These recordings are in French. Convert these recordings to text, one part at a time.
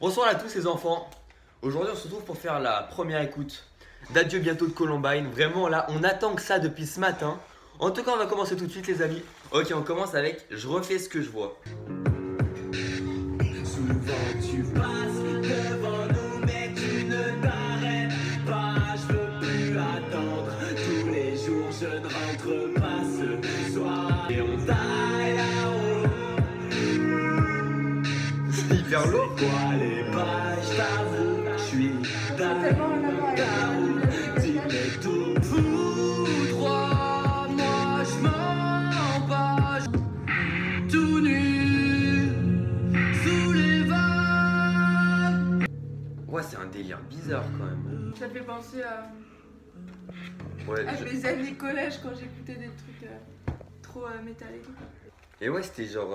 Bonsoir à tous les enfants. Aujourd'hui on se retrouve pour faire la première écoute d'Adieu bientôt de Columbine. Vraiment là on attend que ça depuis ce matin. En tout cas on va commencer tout de suite les amis. Ok, on commence avec Je refais ce que je vois. Souvent tu passes devant nous mais tu ne t'arrêtes pas. Je veux plus attendre. Tous les jours je ne rentre pas ce soir. Et on taille là-haut. C'est hyper lourd. C'est quoi les pages, t'avoue, je suis d'accord. Dis-moi tout droit, moi je m'en bats. Tout nu, sous les vagues. Ouais, c'est un délire bizarre quand même. Ça fait penser à Ouais, mes années collège quand j'écoutais des trucs trop métal et tout. Et ouais, c'était genre.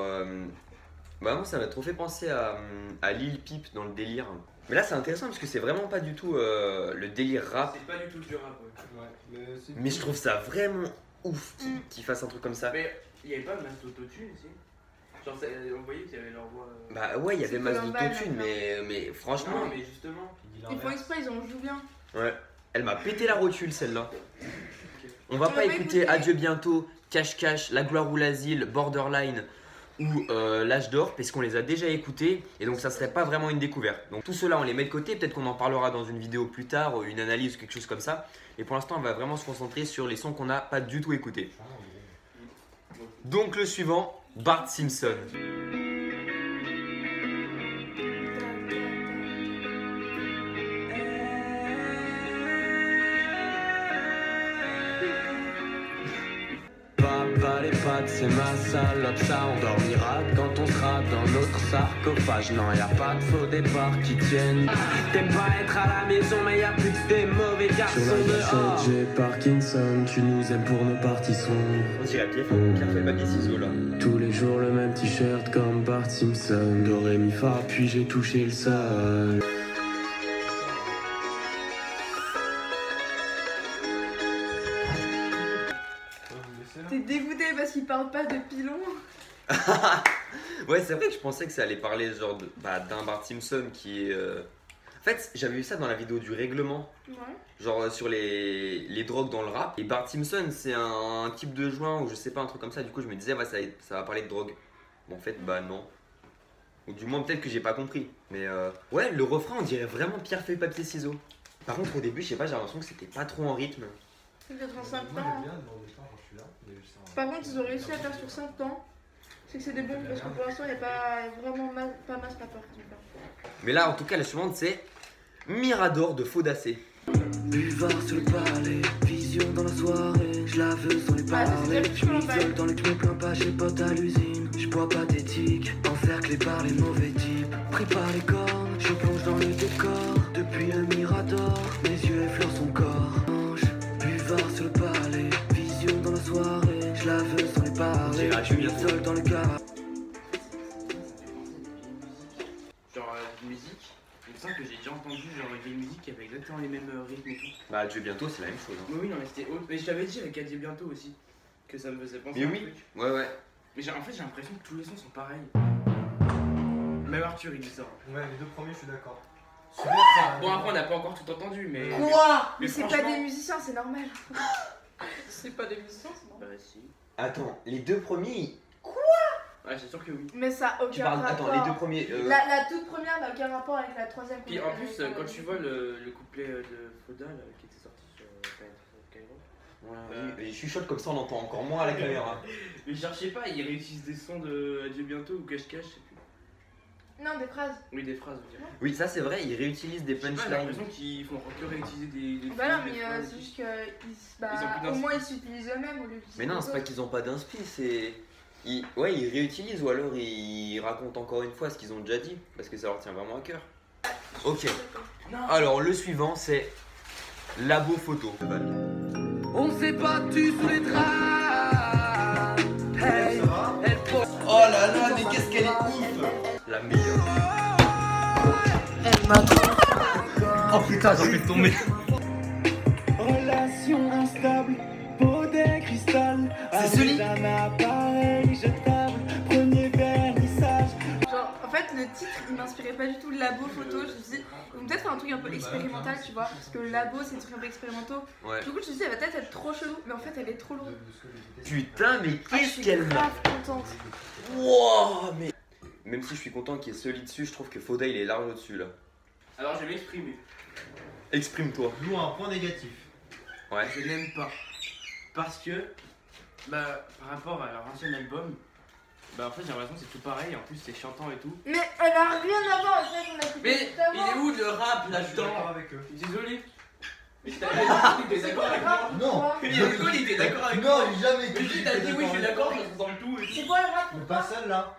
Bah, moi ça m'a trop fait penser à Lil Peep dans le délire. Mais là c'est intéressant parce que c'est vraiment pas du tout le délire rap. C'est pas du tout du rap, ouais. Mais je trouve ça vraiment ouf qu'ils fassent un truc comme ça. Mais il y avait pas masse d'autotune ici. Genre, on voyait qu'il y avait leur voix. Bah ouais, il y avait C'est masse Columbine, d'autotune, mais franchement. Non, mais justement. Ils font exprès, ils en jouent bien. Ouais, elle m'a pété la rotule celle-là. On va On pas va écouter écouter. Adieu bientôt, Cache Cache, La gloire ou l'asile, Borderline ou L'âge d'or parce qu'on les a déjà écoutés et donc ça serait pas vraiment une découverte. Donc tout cela on les met de côté, peut-être qu'on en parlera dans une vidéo plus tard, une analyse ou quelque chose comme ça. Et pour l'instant on va vraiment se concentrer sur les sons qu'on n'a pas du tout écoutés. Donc le suivant, Bart Simpson. Papa les pattes c'est ma salope, ça on dormira quand on sera dans notre sarcophage. Non y a pas de faux départ qui tiennent. T'aimes pas être à la maison mais y a plus que des mauvais garçons dehors. J'ai Parkinson, tu nous aimes pour nos parties sombres. On dirait Pierre fait pas des ciseaux là. Tous les jours le même t-shirt comme Bart Simpson. Do ré mi fa puis j'ai touché le sol. T'es dégoûté parce qu'ils parlent pas de pilon. Ouais, c'est vrai que je pensais que ça allait parler genre d'un Bart Simpson qui est. En fait, j'avais vu ça dans la vidéo du règlement, Ouais. genre sur les drogues dans le rap. Et Bart Simpson, c'est un type de joint ou je sais pas, un truc comme ça. Du coup, je me disais, ouais, ça va parler de drogue. Bon, en fait, bah non. Ou du moins, peut-être que j'ai pas compris. Mais ouais, le refrain, on dirait vraiment pierre, feuille, papier, ciseaux. Par contre, au début, je sais pas, j'ai l'impression que c'était pas trop en rythme. Ça fait 35 ans. Par contre, ils ont réussi à faire sur 5 ans. C'est que c'est des bons parce que pour l'instant, il n'y a pas vraiment pas masse rapport. Mais là, en tout cas, la suivante, c'est Mirador de Faudacé. Buvard sur le palais, vision dans la soirée, je la veux sans les Ah, parler. c'est Je m'isole dans les, je me plains pas, j'ai potes à l'usine. Je bois pathétique, encerclé par les mauvais types. Pris par les cornes, je plonge dans le décor. Depuis le Mirador, mes yeux effleurent son corps. Buvard sur le palais, vision dans la soirée, je la veux sans les parler. Je m'isole dans le garage. Genre, musique. Il me semble que j'ai déjà entendu genre des musiques qui avaient exactement les mêmes rythmes et tout. Bah, Adieu bientôt, c'est la même chose. Hein. Oui, non, mais c'était autre. Mais je t'avais dit avec Adieu bientôt aussi. Que ça me faisait penser Mais à un oui. truc. Ouais, ouais. Mais en fait, j'ai l'impression que tous les sons sont pareils. Même Arthur, il dit ça. Ouais, les deux premiers, je suis d'accord. Bon, après, on n'a pas encore tout entendu, mais. Quoi? Mais Mais c'est pas franchement- des musiciens, c'est normal. C'est pas des musiciens, c'est normal. Bah, si. Attends, les deux premiers. Ouais, c'est sûr que oui. Mais ça a aucun Tu parles. rapport. Attends, les deux premiers. La toute première n'a aucun rapport avec la troisième. Puis en plus, quand tu vois le couplet de Foda là, qui était sorti sur Skyrock. Ouais, je suis chaud comme ça, on entend encore moins à la caméra. Mais cherchez pas, ils réutilisent des sons de Adieu bientôt ou Cache Cache, je sais plus. Non, des phrases. Oui, des phrases, je veux dire. Oui, ça c'est vrai, ils réutilisent des J'ai pas punchlines. l'impression qu'ils font que réutiliser des Bah non, des mais phrases. c'est juste que Ils ont plus au moins ils s'utilisent eux-mêmes au lieu d'utiliser. Mais non, les c'est pas autres. qu'ils ont pas d'inspi, c'est. Ouais, ils réutilisent ou alors ils racontent encore une fois ce qu'ils ont déjà dit parce que ça leur tient vraiment à cœur. Ok, Non. alors le suivant c'est Labo Photo. On s'est battu sous les draps. Hey, elle porte. Oh là là, mais qu'est-ce qu'elle est ouf! La meilleure. Oh putain, j'en fais tomber. Relation instable, peau de cristal. C'est celui. Un appareil jetable, premier vernissage. Genre, en fait, le titre il m'inspirait pas du tout. Labo, photo, je me suis dit, ils vont peut-être faire un truc un peu expérimental, tu vois, parce que le labo c'est des trucs un peu expérimentaux. Ouais. Du coup, je me suis dit, elle va peut-être être trop chelou, mais en fait, elle est trop lourde. Putain, mais Ah, je qu'est-ce suis qu'elle m'a. grave contente. Wow, mais. Même si je suis content qu'il y ait ce lit dessus, je trouve que Foda il est large au-dessus là. Alors, je vais m'exprimer. Exprime-toi. Nous, un point négatif. Ouais. Je n'aime pas. Parce que, bah, par rapport à leur ancien album, bah en fait j'ai l'impression que c'est tout pareil, en plus c'est chantant et tout. Mais elle a rien à voir avec ça qu'on a écouté Mais juste avant. il est où le rap Je suis d'accord là-dedans? avec eux. Désolé. Mais t'as dit d'accord avec moi? Non. Mais il était d'accord avec moi. Non, jamais. Mais tu t'as dit oui, je suis d'accord, ça se ressemble tout et tout. C'est quoi le rap Mais pour pas toi? celle-là.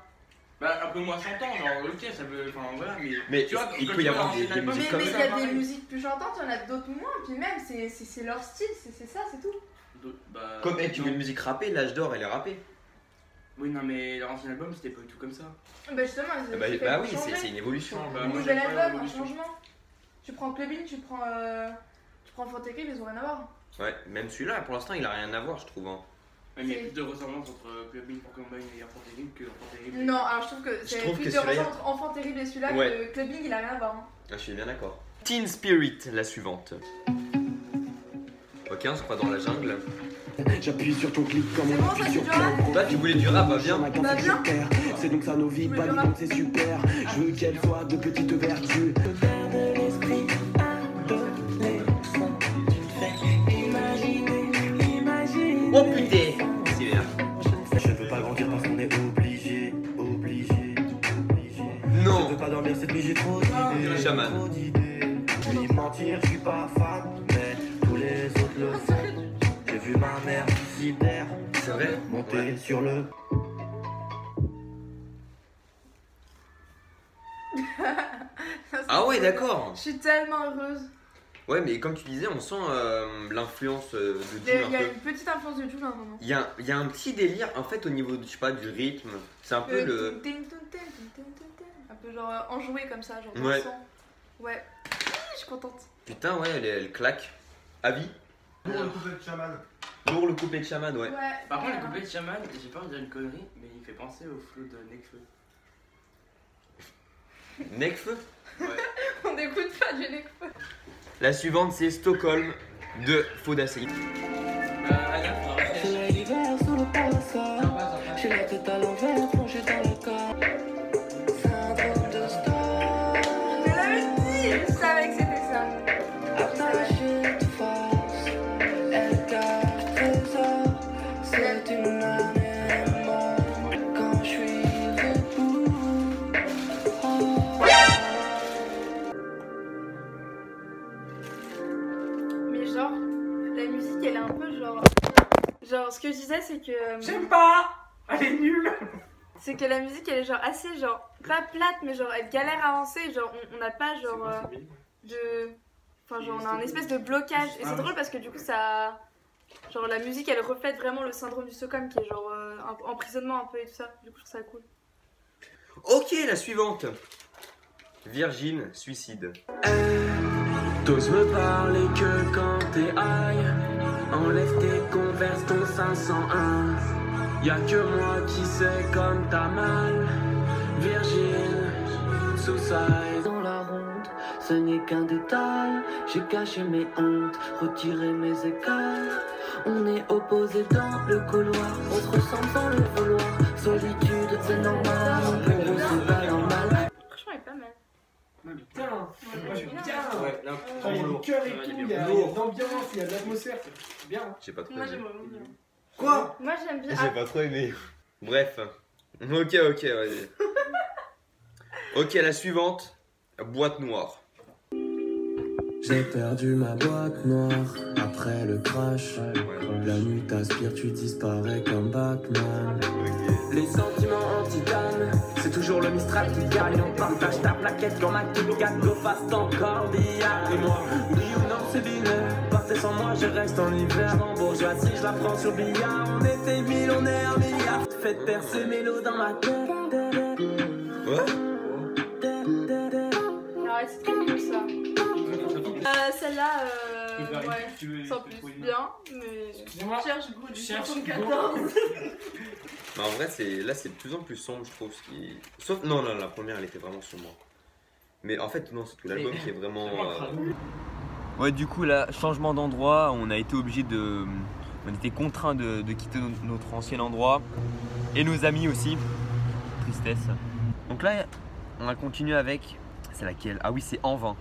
Bah un peu moins chantant, genre ok ça peut. Enfin voilà, Mais tu vois, il quand peut y tu avoir vois des l'ancien album, musiques Mais comme il ça. y a des musiques plus chantantes, il y en a d'autres moins, puis même c'est leur style, c'est ça, c'est tout. Bah, Comme tu veux non. une musique rappée, l'âge d'or elle est rappée. Oui, non, mais leur ancien album c'était pas du tout comme ça. Bah justement, Ah bah oui, c'est une évolution. Bah, Un moi, nouvel j'aime pas album, un l'évolution. changement. Tu prends Clubbing, tu prends Fantécrive, ils ont rien à voir. Ouais, même celui-là pour l'instant il a rien à voir, je trouve. Hein. Ouais, mais il y a plus de ressemblance entre Clubbing pour Combine et Enfant Terrible que Enfant Terrible. Non, alors je trouve que c'est trouve plus que de celui-là, ressemblance entre Enfant Terrible et celui-là Ouais. que Clubbing, il a rien à voir. Hein. Ah, je suis bien d'accord. Teen Spirit, la suivante. Ok, on se croit dans la jungle. J'appuie sur ton clic comme C'est on bon, ça, appuie c'est sur du rap? Toi tu voulais du rap, bah bien. Ma Bah, c'est bien. super. C'est donc ça nos vies, Tu veux pas du dit rap? donc c'est super. Je veux qu'elle soit de petites vertus. De l'esprit, adolescent. Imagine. Oh putain. C'est bien. Je veux pas grandir parce qu'on est obligé. Je Non. veux pas dormir cette nuit, j'ai trop Ah, d'idées. Shaman. Trop d'idées. Lui mentir, je suis pas fan, mais tous les autres le savent. J'ai vu ma mère suicidaire C'est vrai. monter sur le. Ça, c'est Ah ouais, trop d'accord. bien. Je suis tellement heureuse. Ouais, mais comme tu disais, on sent l'influence de Il y Jul a, un il y a peu. une petite influence de Jul à un moment. Il y a un petit délire en fait au niveau je sais pas, du rythme. C'est un peu le. Un peu genre enjoué comme ça, genre Ouais. dansant. Ouais. Je suis contente. Putain, ouais, elle claque. Avis. Pour le couplet de chaman. Pour le couplet de chaman, ouais. Par contre, le couplet de Shaman, j'ai peur de dire une connerie, mais il fait penser au flow de Nekfeu. Necfeu. Ouais. On n'écoute pas du Nekfeu. La suivante, c'est Stockholm de Fodaci. Anna, faudra réfléchir. Soleil d'hiver sous le parasol. J'ai la tête à l'envers, plongée dans le corps. Syndrome de Stockholm. Je l'avais dit, je savais que c'était ça. Attaché de force, elle cache trésor. C'est une anémone quand je suis debout. Oh. Mais genre, la musique elle est un peu genre. Genre, ce que je disais c'est que. J'aime pas. Elle est nulle. C'est que la musique elle est genre assez genre. Pas plate, mais genre elle galère à avancer. Genre, on n'a pas genre. De. Enfin, genre, on a un espèce de blocage. Et c'est drôle parce que du coup, ça. Genre, la musique elle reflète vraiment le syndrome du Stockholm qui est genre un emprisonnement un peu et tout ça. Du coup, je trouve ça cool. Ok, la suivante. Virgin, suicide. T'oses me parler que quand t'es high. Enlève tes converses, ton 501. Y'a que moi qui sais comme t'as mal. Virgin, suicide. Dans la ronde, ce n'est qu'un détail. J'ai caché mes hontes, retiré mes écailles. On est opposés dans le couloir. On se ressemble sans le vouloir. Solitude, c'est normal. On se bat normal. Franchement, elle est pas mal. Putain, moi j'aime bien. Ouais, là, Il y a du cœur et tout, il y a de l'ambiance, il y a de l'atmosphère. C'est bien. j'ai pas trop Moi, aimé. j'aime vraiment bien. Quoi? Moi, j'aime bien. J'ai pas trop aimé. Bref. Ok, vas-y. Ok, la suivante. Boîte noire. J'ai perdu ma boîte noire après le crash. La nuit t'aspire, tu disparais comme Batman. Les sentiments en titane, c'est toujours le Mistral qui gagne. On partage ta plaquette comme un Kit Kat, go fast encore billard. Et moi, oui ou non, c'est binaire. Partez sans moi, je reste en hiver. En bourgeoisie, je la prends sur billard. On était 1000, on est 1 milliard. Faites percer mélo dans ma tête. Ouais. Ouais, c'est très cool ça. Celle-là, ouais, sans plus, bien, mais Excusez-moi. cherche gros du Cherche 74. Mais en vrai, là, c'est de plus en plus sombre, je trouve. Sauf, non, la première, elle était vraiment sombre. Mais en fait, non, c'est tout l'album qui est vraiment. Ouais, du coup, là, changement d'endroit, on a été obligé de. On était contraint de quitter notre ancien endroit. Et nos amis aussi. Tristesse. Donc là, on va continuer avec. C'est laquelle? Ah oui, c'est En vain.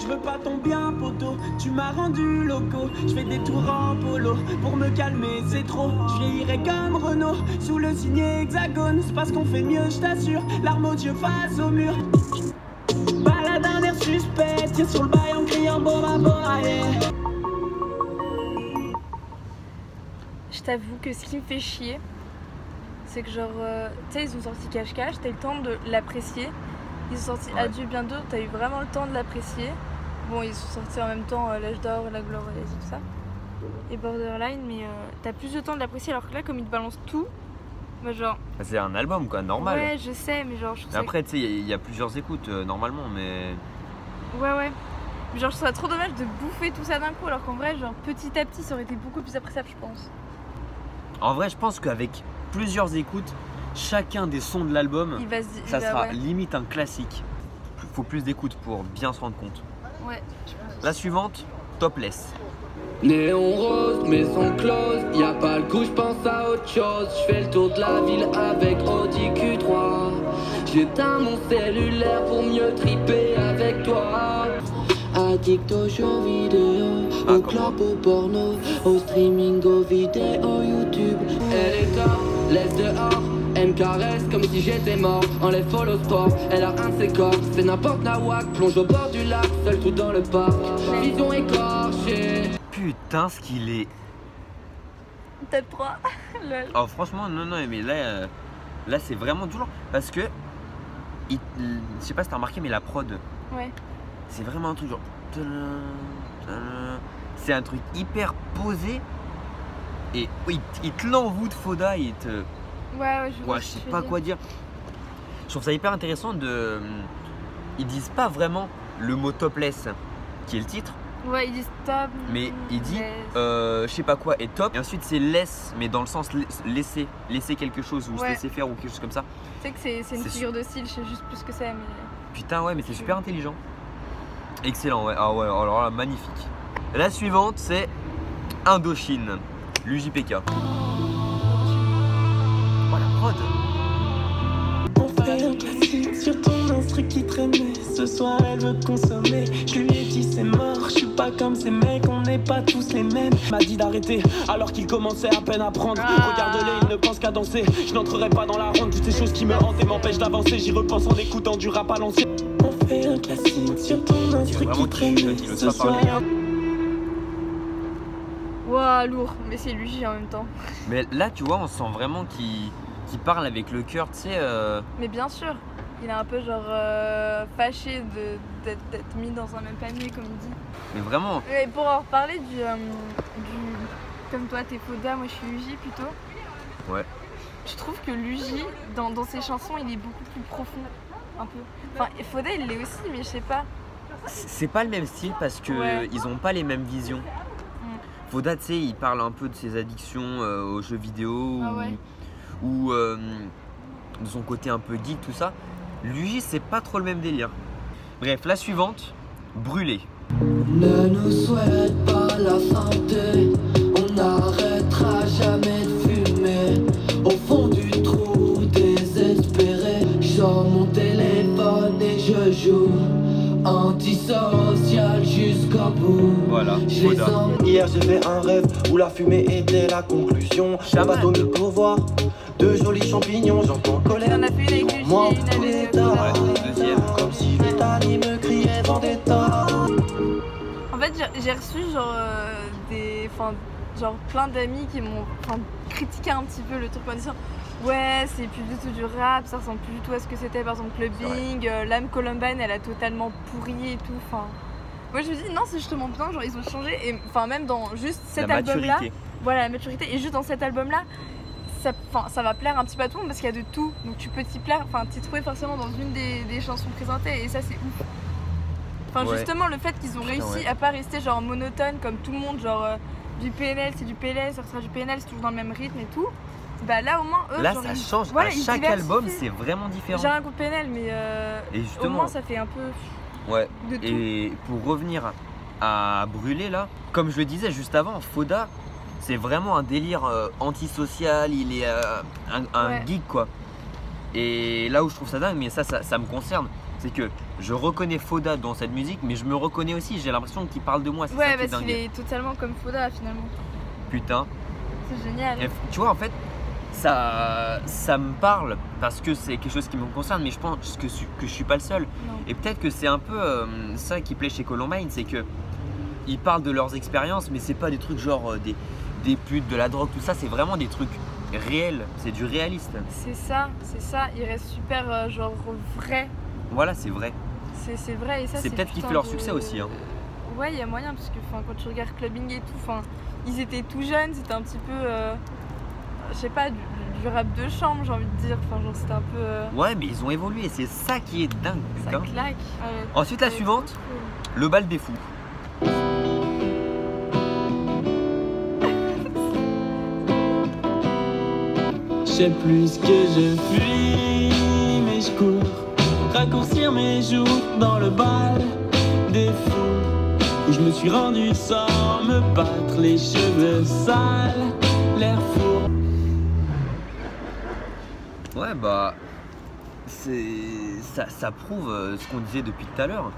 Je veux pas ton bien, poteau, tu m'as rendu loco. Je fais des tours en polo, pour me calmer c'est trop. Je vieillirai comme Renault, sous le signe hexagone. C'est parce qu'on fait mieux, je t'assure, l'arme aux yeux face au mur. Balade un air suspect, tire sur le bail en criant Bora Bora, yeah. Je t'avoue que ce qui me fait chier, c'est que genre, tu sais, ils ont sorti Cache-Cache, t'as eu le temps de l'apprécier. Ils ont sorti Adieu bien d'autres, t'as eu vraiment le temps de l'apprécier. Bon, ils sont sortis en même temps L'âge d'or, La gloire et tout ça. Et Borderline, mais t'as plus de temps de l'apprécier alors que là, comme ils te balancent tout, bah genre... C'est un album quoi, normal. Ouais, je sais, mais genre je trouve après, tu sais, il y a plusieurs écoutes normalement, mais... Ouais. Mais genre je trouve ça trop dommage de bouffer tout ça d'un coup alors qu'en vrai, genre petit à petit, ça aurait été beaucoup plus appréciable, je pense. En vrai, je pense qu'avec plusieurs écoutes, chacun des sons de l'album, ça sera limite un classique. Faut plus d'écoute pour bien se rendre compte. Ouais. La suivante, Topless. Néon rose, maison close, y a pas le coup, j'pense à autre chose. J'fais le tour de la ville avec Audi Q3. J'éteins mon cellulaire pour mieux triper avec toi. Addict aux jeux vidéo, au club, au porno, au streaming, aux vidéos YouTube. Elle est top, laisse dehors, elle me caresse comme si j'étais mort. Enlève follow sport, elle a un de ses corps. Fait n'importe nawak, plonge au bord du lac, seul tout dans le parc. Vision écorchée. Putain, ce qu'il est. Top 3. Oh, franchement, non, mais là c'est vraiment du genre. Parce que, je sais pas si t'as remarqué, mais la prod, c'est vraiment un truc genre. C'est un truc hyper posé. Et oui, il te l'envoûte, Foda, il te. Ouais, je sais pas quoi dire. Je trouve ça hyper intéressant de. Ils disent pas vraiment le mot topless, qui est le titre. Ouais, ils disent top. Mais il dit je sais pas quoi et top. Et ensuite c'est laisse, mais dans le sens laisser quelque chose ou se laisser faire ou quelque chose comme ça. Tu sais que c'est une figure de style, je sais juste plus que ça. Mais... Putain, ouais, mais c'est super intelligent. Excellent, ouais. Ah ouais, alors là, magnifique. La suivante, c'est Indochine, l'UJPK. Oh la prod. On fait un classique sur ton instru qui traînait. Ce soir elle veut consommer. Je lui ai dit c'est mort, je suis pas comme ces mecs, on n'est pas tous les mêmes. M'a dit d'arrêter alors qu'il commençait à peine à prendre. Regarde-les, il ne pense qu'à danser. Je n'entrerai pas dans la ronde, toutes ces choses qui me hantent et m'empêchent d'avancer. J'y repense en écoutant du rap à l'ancien. On fait un classique sur ton instru qui traînait. Ce soir. Ouah, lourd, mais c'est lui en même temps. Mais là, tu vois, on sent vraiment qu'il parle avec le cœur, tu sais. Mais bien sûr, il est un peu genre fâché d'être mis dans un même panier, comme il dit. Mais vraiment. Et pour en reparler du comme toi, t'es Foda, moi je suis Luigi plutôt. Ouais. Je trouve que Luigi, dans ses chansons, il est beaucoup plus profond, un peu. Enfin, Foda, il l'est aussi, mais je sais pas. C'est pas le même style parce que ils ont pas les mêmes visions. Foda, tu sais, il parle un peu de ses addictions aux jeux vidéo ou de son côté un peu geek, tout ça. Lui, c'est pas trop le même délire. Bref, la suivante, Brûlé. Ne nous souhaite pas la santé, on n'arrêtera jamais de fumer. Au fond du trou désespéré, je sors mon téléphone et je joue antisocial jusqu'au bout. Voilà, Foda. Hier j'ai fait un rêve où la fumée était la conclusion. Un bateau mis pour voir de jolis champignons. J'entends colère. Il en a fait une avec Moi, Luigi, tous les tas, comme si l'Italie me criait Vendetta. En fait, j'ai reçu genre genre plein d'amis qui m'ont critiqué un petit peu le truc en disant ouais, c'est plus du tout du rap, ça ressemble plus du tout à ce que c'était par exemple Clubbing, l'âme Columbine elle a totalement pourri et tout. Enfin, moi je me dis non, c'est justement bien, genre ils ont changé et enfin même dans juste cet album là, voilà la maturité, et juste dans cet album là, ça va plaire un petit peu à tout le monde parce qu'il y a de tout, donc tu peux t'y plaire, enfin t'y trouver forcément dans une des chansons présentées et ça c'est ouf. Enfin justement le fait qu'ils ont réussi à pas rester genre monotone comme tout le monde, genre du PNL c'est du PNL, ça sera du PNL, c'est toujours dans le même rythme et tout. Bah là au moins eux Là genre, ça ils- change, voilà, à ils chaque diversifient. album c'est vraiment différent. J'ai un coup de PNL mais Et au justement, moins ça fait un peu ouais. de tout. Et pour revenir à Brûler là, comme je le disais juste avant, Foda, c'est vraiment un délire antisocial, il est un Ouais. geek quoi. Et là où je trouve ça dingue, mais ça me concerne, c'est que je reconnais Foda dans cette musique, mais je me reconnais aussi, j'ai l'impression qu'il parle de moi, c'est ça Ouais qui est parce dingue. qu'il est totalement comme Foda finalement. Putain. C'est génial. Et tu vois, en fait, ça me parle parce que c'est quelque chose qui me concerne, mais je pense que je suis pas le seul. Non. Et peut-être que c'est un peu ça qui plaît chez Columbine, c'est que ils parlent de leurs expériences, mais c'est pas des trucs genre des putes, de la drogue, tout ça, c'est vraiment des trucs réels, c'est du réaliste. C'est ça, il reste super genre vrai. Voilà, c'est vrai. C'est vrai et ça C'est peut-être qui putain fait leur de- succès aussi, hein. Ouais, il y a moyen parce que quand tu regardes Clubbing et tout, ils étaient tout jeunes, c'était un petit peu je sais pas du rap de chambre, j'ai envie de dire, genre c'était un peu Ouais, mais ils ont évolué, c'est ça qui est dingue, ça putain. claque. Ensuite, la suivante, le bal des fous. Je sais plus ce que je fuis, mais je cours. Raccourcir mes jours dans le bal des fous. Où je me suis rendu sans me battre, les cheveux sales, l'air fou. Ouais, bah, ça prouve ce qu'on disait depuis tout à l'heure.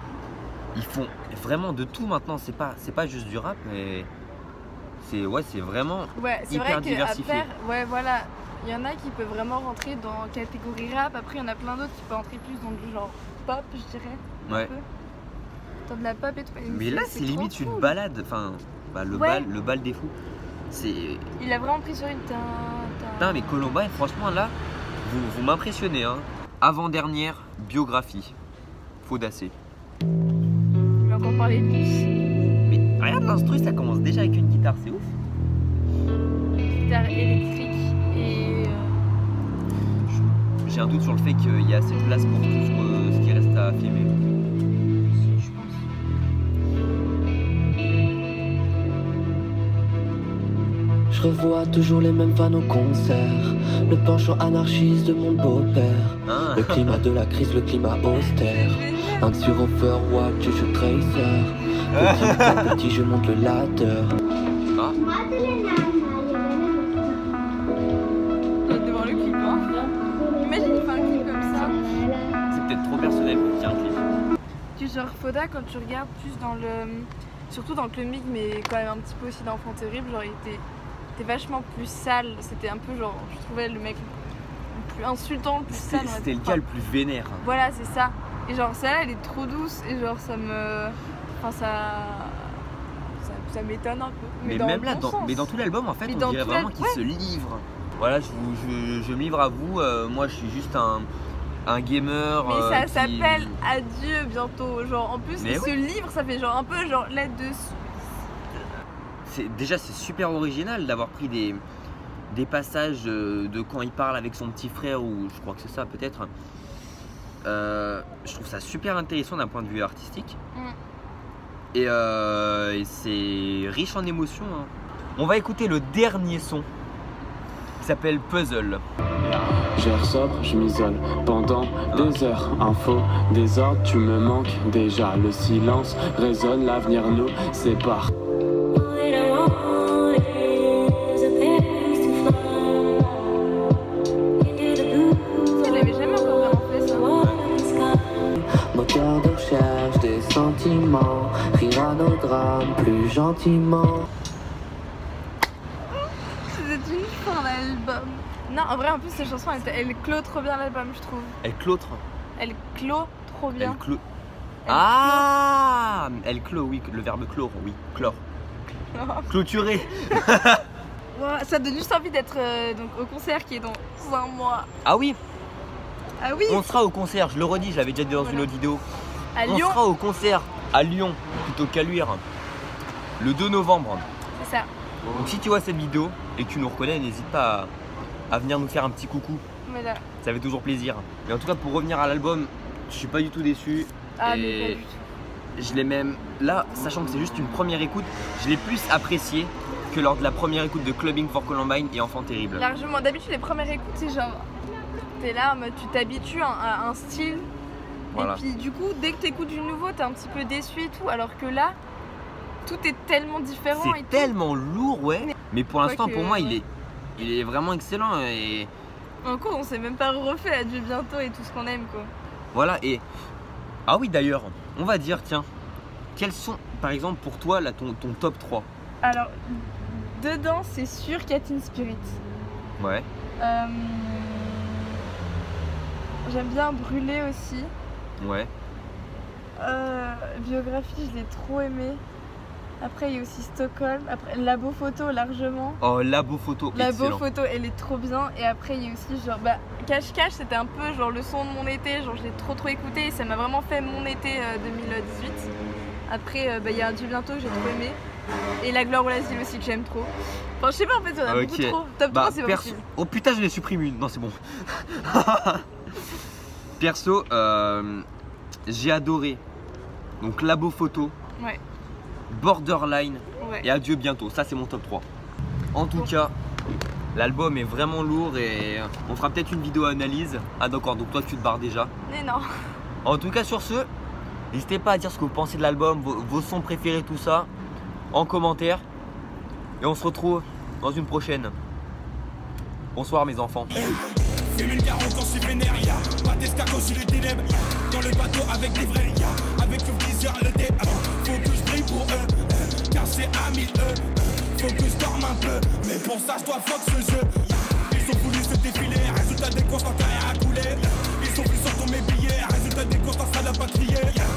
Ils font vraiment de tout maintenant, c'est pas juste du rap, mais c'est vraiment Ouais, c'est hyper vrai qu'à diversifié. faire, ouais voilà, il y en a qui peuvent vraiment rentrer dans catégorie rap, après il y en a plein d'autres qui peuvent rentrer plus dans du genre pop, je dirais. Ouais. Un peu. Dans de la pop et tout. Et Mais là, c'est trop limite une cool. balade, enfin, bah, le Ouais. bal des fous. C'est Il a vraiment pris sur une putain, mais Columbine, franchement là, vous m'impressionnez, hein. Avant-dernière biographie, Faudacé. Il va encore parler de lui. Mais regarde l'instru, ça commence déjà avec une guitare, c'est ouf. Guitare électrique et J'ai un doute sur le fait qu'il y a assez de place pour tout ce qui reste à filmer. je pense. Je revois toujours les mêmes fans au concert. Le penchant anarchiste de mon beau-père. Hein. Le climat de la crise, le climat austère. Un dessus Overwatch, je suis tracer. Petit à petit, je monte le ladder. Ah, J'ai hâte de voir le clip, hein. Imagine il fait un clip comme ça. c'est peut-être trop personnel pour qu'il y ait un clip. Tu genre Foda quand tu regardes plus dans le. Surtout dans le Clubbing, mais quand même un petit peu aussi dans Enfant Terrible, genre il était vachement plus sale. C'était un peu genre, je trouvais le mec le plus insultant, le plus sale. on va C'était le dire. cas le plus vénère. Voilà, c'est ça. Et genre celle-là, elle est trop douce et genre ça me. Enfin, ça m'étonne un peu. Mais dans même le là, bon sens. mais dans tout l'album, en fait, Mais on dans dirait tout vraiment l'album, qu'il se livre. Voilà, je me livre à vous. Moi, je suis juste un gamer. Mais ça qui- s'appelle Adieu bientôt. Genre en plus, Mais ce livre, ça fait genre un peu genre lettre de. Déjà, c'est super original d'avoir pris des passages de quand il parle avec son petit frère, ou je crois que c'est ça peut-être. Je trouve ça super intéressant d'un point de vue artistique. Et c'est riche en émotions, hein. On va écouter le dernier son qui s'appelle Puzzle. J'air sobre, je m'isole pendant des heures. Info, désordre, tu me manques déjà. Le silence résonne, l'avenir nous sépare. Elle avait jamais encore vraiment fait ça. Moteur de recherche des sentiments. Rire à nos drames plus gentiment. C'était une fin l'album. Non, en vrai, en plus, cette chanson, elle clôt trop bien l'album, je trouve. Elle clôtre. Elle clôt trop bien. Elle clôt. Ah, elle clôt, oui, le verbe clore, oui, clore. Clôturer. Ouais, ça donne juste envie d'être donc au concert qui est dans un mois. Ah oui, Ah oui, on sera au concert, je le redis, je l'avais déjà dit dans une Voilà. autre vidéo. à On Lyon, sera au concert à Lyon plutôt qu'à Luire le 2 novembre. c'est ça. Donc si tu vois cette vidéo et que tu nous reconnais, n'hésite pas à venir nous faire un petit coucou. Voilà. Ça fait toujours plaisir. Mais en tout cas, pour revenir à l'album, je suis pas du tout déçu. Ah, Et mais pas du tout. je l'ai même, là, sachant que c'est juste une première écoute, je l'ai plus apprécié que lors de la première écoute de Clubbing for Columbine et Enfant Terrible. Largement. D'habitude, les premières écoutes, c'est genre. T'es là, en mode, tu t'habitues à un style. Voilà. Et puis, du coup, dès que t'écoutes du nouveau, t'es un petit peu déçu et tout. Alors que là, tout est tellement différent. C'est tellement lourd, ouais. Mais pour l'instant, pour moi, ouais. il est vraiment excellent. Et Encore, on s'est même pas refait Adieu bientôt et tout ce qu'on aime, quoi. voilà. Et ah oui, d'ailleurs, on va dire, tiens, quels sont, par exemple, pour toi, là, ton top 3? Alors, dedans, c'est sûr Cat in Spirit. Ouais. J'aime bien Brûler aussi. Ouais. Biographie, je l'ai trop aimé. Après, il y a aussi Stockholm. Après, Labo Photo, largement. Oh, Labo Photo, Labo excellent. Photo, elle est trop bien. Et après, il y a aussi genre, Cache Cache, c'était un peu genre le son de mon été. Genre, je l'ai trop écouté et ça m'a vraiment fait mon été 2018. Après, il y a Adieu bientôt que j'ai trop aimé. Et La Gloire ou l'Asile aussi que j'aime trop. Enfin, je sais pas, en fait, il y en a beaucoup trop. Top 3, c'est pas possible. Oh putain, je l'ai supprimé une. Non, c'est bon. Perso, j'ai adoré. Donc, Labo Photo. Ouais. Borderline Ouais. et Adieu bientôt, ça c'est mon top 3. En tout cas, l'album est vraiment lourd et on fera peut-être une vidéo analyse. Ah d'accord, donc toi tu te barres déjà. Mais non. En tout cas sur ce, n'hésitez pas à dire ce que vous pensez de l'album, vos sons préférés, tout ça, en commentaire. Et on se retrouve dans une prochaine. Bonsoir mes enfants. Fume une garde quand je suis vénère, y'a pas d'escargot sur les ténèbres. Dans le bateau avec des vrais gars, avec le viseur, le dé. Faut que je brille pour eux, car c'est à 1000 faut que je dorme un peu, mais pour ça je dois fuck ce jeu. Ils ont voulu se défiler, résultat des courses quand t'as rien à couler. Ils ont vu sur ton mes billets, résultat des courses quand ça n'a pas crié.